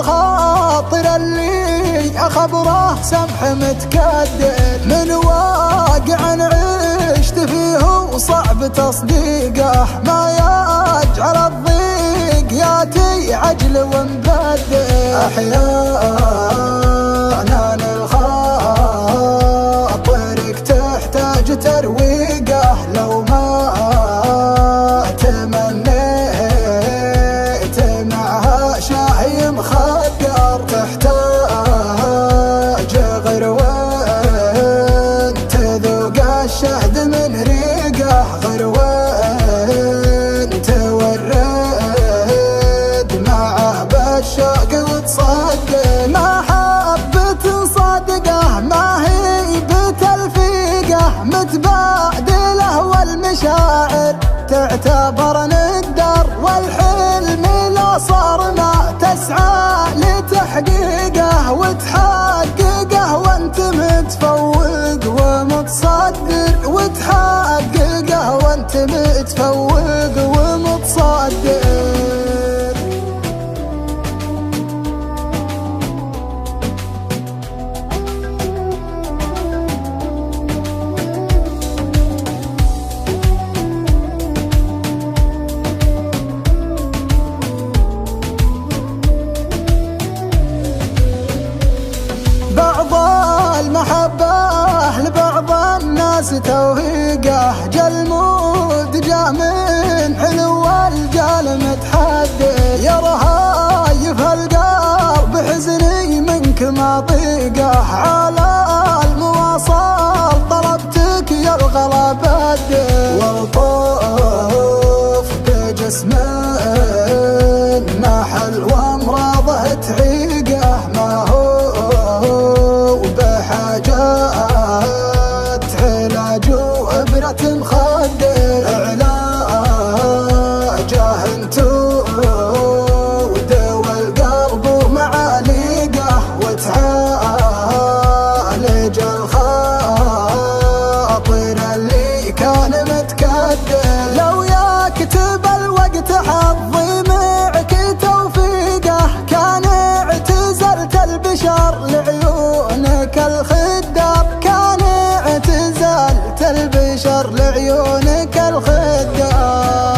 الخاطر اللي أخبره سمح متكدر من واقع عشت فيه وصعب تصديقه، ما يجعل الضيق ياتي عجل ومبدر. أحيانا الخاطرك تحتاج ترويقه، لو ما تمنيت معها شاي مخدر تحتاج غروين تذوق الشهد من ريقه، غروين تورد معه بالشوق وتصدق. محبة صادقه ما هي بتلفيقه، متبادله والمشاعر تعتبر ندر، والحلم لا صار ما تسعى لتحقيقه وتحققه وانت متفوق ومتصدر، وتحققه وانت متفوق ومتصدر. بعض المحبة لبعض الناس توهيقه، جالمود جا من حلو الجال متحدر، يا رهايف القلب حزني منك ما طيقه، على المواصل طلبتك يا الغلا بدر، والطوف بجسم نحل وامراضه تعيقه، ما هو بحاجات علاج وإبرة مخدر، علاجه انتو ودوا القلب ومعاليقه، وتعالج الخاطر اللي كان متكدر، لو يكتب الوقت حظي معك توفيقه، كان اعتزلت البشر لعيونك الخدر، كان اعتزلت البشر لعيونك الخدر.